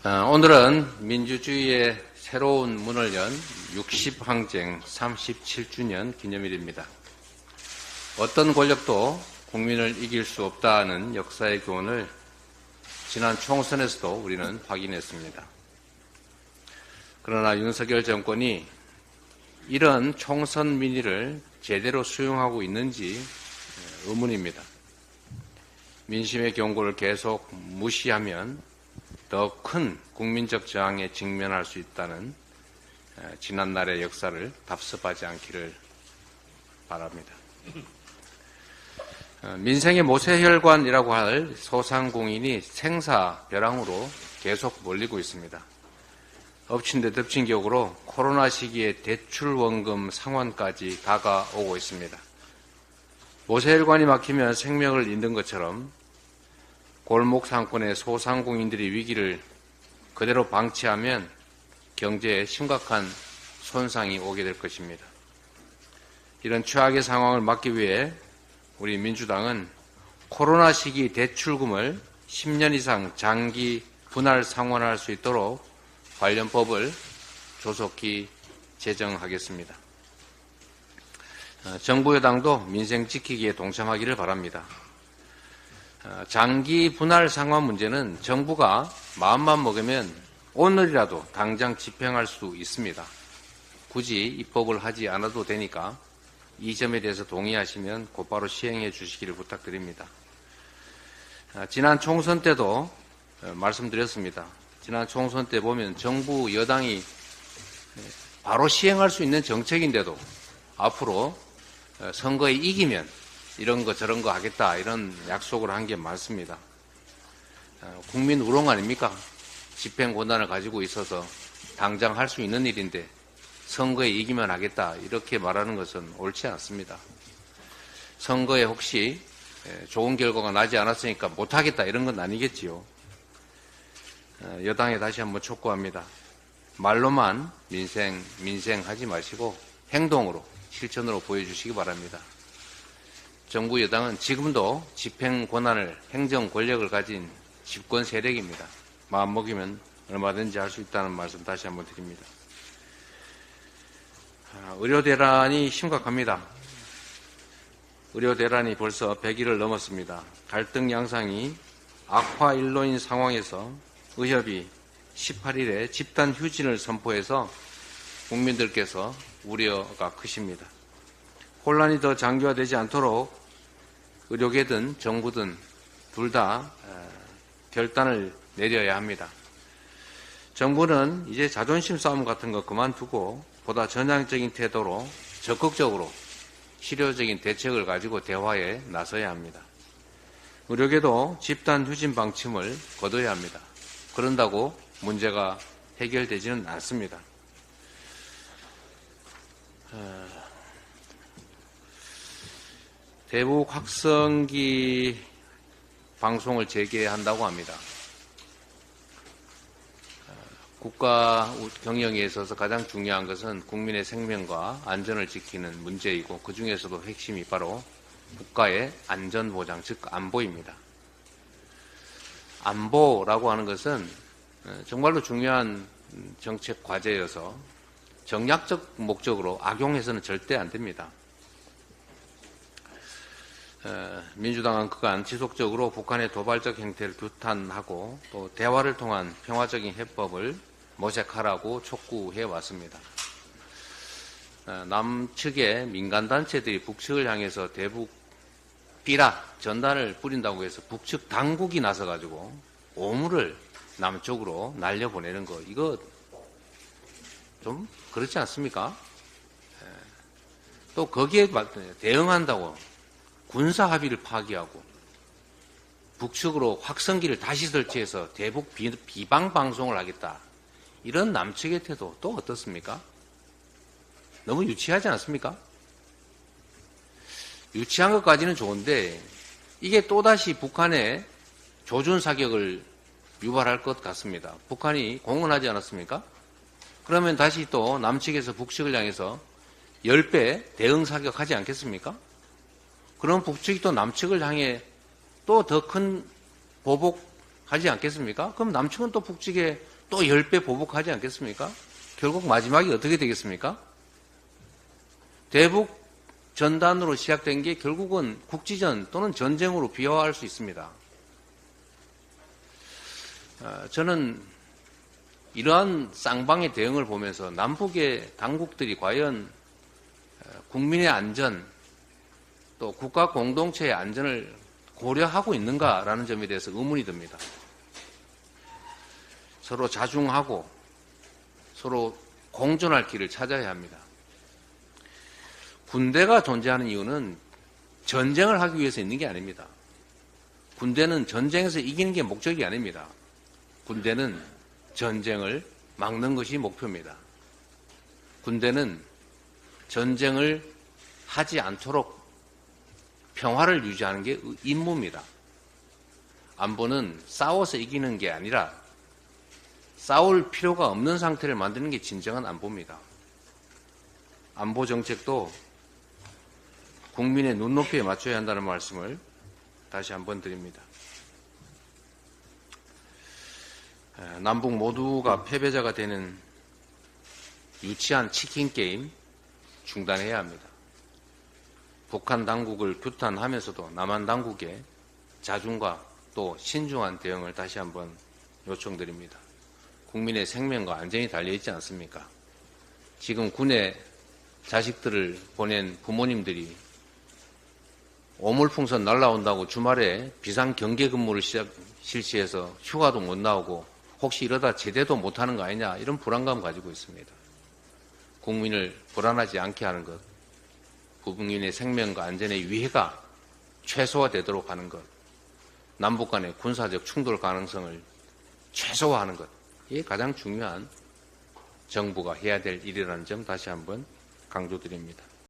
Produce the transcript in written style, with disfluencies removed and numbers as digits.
오늘은 민주주의의 새로운 문을 연 60항쟁 37주년 기념일입니다. 어떤 권력도 국민을 이길 수 없다는 역사의 교훈을 지난 총선에서도 우리는 확인했습니다. 그러나 윤석열 정권이 이런 총선 민의를 제대로 수용하고 있는지 의문입니다. 민심의 경고를 계속 무시하면 더 큰 국민적 저항에 직면할 수 있다는 지난날의 역사를 답습하지 않기를 바랍니다. 민생의 모세혈관이라고 할 소상공인이 생사벼랑으로 계속 몰리고 있습니다. 엎친 데 덮친 격으로 코로나 시기에 대출원금 상환까지 다가오고 있습니다. 모세혈관이 막히면 생명을 잃는 것처럼 골목 상권의 소상공인들이 위기를 그대로 방치하면 경제에 심각한 손상이 오게 될 것입니다. 이런 최악의 상황을 막기 위해 우리 민주당은 코로나 시기 대출금을 10년 이상 장기 분할 상환할 수 있도록 관련 법을 조속히 제정하겠습니다. 정부 여당도 민생 지키기에 동참하기를 바랍니다. 장기 분할 상환 문제는 정부가 마음만 먹으면 오늘이라도 당장 집행할 수 있습니다. 굳이 입법을 하지 않아도 되니까 이 점에 대해서 동의하시면 곧바로 시행해 주시기를 부탁드립니다. 지난 총선 때도 말씀드렸습니다. 지난 총선 때 보면 정부 여당이 바로 시행할 수 있는 정책인데도 앞으로 선거에 이기면 이런 거 저런 거 하겠다 이런 약속을 한 게 많습니다. 국민 우롱 아닙니까? 집행 권한을 가지고 있어서 당장 할 수 있는 일인데 선거에 이기면 하겠다 이렇게 말하는 것은 옳지 않습니다. 선거에 혹시 좋은 결과가 나지 않았으니까 못하겠다 이런 건 아니겠지요. 여당에 다시 한번 촉구합니다. 말로만 민생 하지 마시고 행동으로 실천으로 보여주시기 바랍니다. 정부 여당은 지금도 집행 권한을 행정 권력을 가진 집권 세력입니다. 마음먹으면 얼마든지 할 수 있다는 말씀 다시 한번 드립니다. 의료 대란이 심각합니다. 의료 대란이 벌써 100일을 넘었습니다. 갈등 양상이 악화 일로인 상황에서 의협이 18일에 집단 휴진을 선포해서 국민들께서 우려가 크십니다. 혼란이 더 장기화되지 않도록 의료계든 정부든 둘 다 결단을 내려야 합니다. 정부는 이제 자존심 싸움 같은 거 그만두고 보다 전향적인 태도로 적극적으로 실효적인 대책을 가지고 대화에 나서야 합니다. 의료계도 집단 휴진 방침을 거둬야 합니다. 그런다고 문제가 해결되지는 않습니다. 대북 확성기 방송을 재개한다고 합니다. 국가 경영에 있어서 가장 중요한 것은 국민의 생명과 안전을 지키는 문제이고 그 중에서도 핵심이 바로 국가의 안전보장, 즉 안보입니다. 안보라고 하는 것은 정말로 중요한 정책 과제여서 정략적 목적으로 악용해서는 절대 안 됩니다. 민주당은 그간 지속적으로 북한의 도발적 행태를 규탄하고 또 대화를 통한 평화적인 해법을 모색하라고 촉구해 왔습니다. 남측의 민간단체들이 북측을 향해서 대북 비락 전단을 뿌린다고 해서 북측 당국이 나서가지고 오물을 남쪽으로 날려보내는 거 이거 좀 그렇지 않습니까? 또 거기에 대응한다고 군사 합의를 파기하고 북측으로 확성기를 다시 설치해서 대북 비방 방송을 하겠다. 이런 남측의 태도 또 어떻습니까? 너무 유치하지 않습니까? 유치한 것까지는 좋은데 이게 또다시 북한의 조준 사격을 유발할 것 같습니다. 북한이 공언하지 않았습니까? 그러면 다시 또 남측에서 북측을 향해서 10배 대응 사격하지 않겠습니까? 그럼 북측이 또 남측을 향해 또 더 큰 보복하지 않겠습니까? 그럼 남측은 또 북측에 또 10배 보복하지 않겠습니까? 결국 마지막이 어떻게 되겠습니까? 대북 전단으로 시작된 게 결국은 국지전 또는 전쟁으로 비화할 수 있습니다. 저는 이러한 쌍방의 대응을 보면서 남북의 당국들이 과연 국민의 안전 또 국가 공동체의 안전을 고려하고 있는가라는 점에 대해서 의문이 듭니다. 서로 자중하고 서로 공존할 길을 찾아야 합니다. 군대가 존재하는 이유는 전쟁을 하기 위해서 있는 게 아닙니다. 군대는 전쟁에서 이기는 게 목적이 아닙니다. 군대는 전쟁을 막는 것이 목표입니다. 군대는 전쟁을 하지 않도록 평화를 유지하는 게 임무입니다. 안보는 싸워서 이기는 게 아니라 싸울 필요가 없는 상태를 만드는 게 진정한 안보입니다. 안보 정책도 국민의 눈높이에 맞춰야 한다는 말씀을 다시 한번 드립니다. 남북 모두가 패배자가 되는 유치한 치킨 게임 중단해야 합니다. 북한 당국을 규탄하면서도 남한 당국의 자중과 또 신중한 대응을 다시 한번 요청드립니다. 국민의 생명과 안전이 달려있지 않습니까? 지금 군에 자식들을 보낸 부모님들이 오물풍선 날라온다고 주말에 비상경계 근무를 실시해서 휴가도 못 나오고 혹시 이러다 제대도 못하는 거 아니냐 이런 불안감 가지고 있습니다. 국민을 불안하지 않게 하는 것, 국민의 생명과 안전의 위해가 최소화되도록 하는 것, 남북 간의 군사적 충돌 가능성을 최소화하는 것, 이게 가장 중요한 정부가 해야 될 일이라는 점 다시 한번 강조드립니다.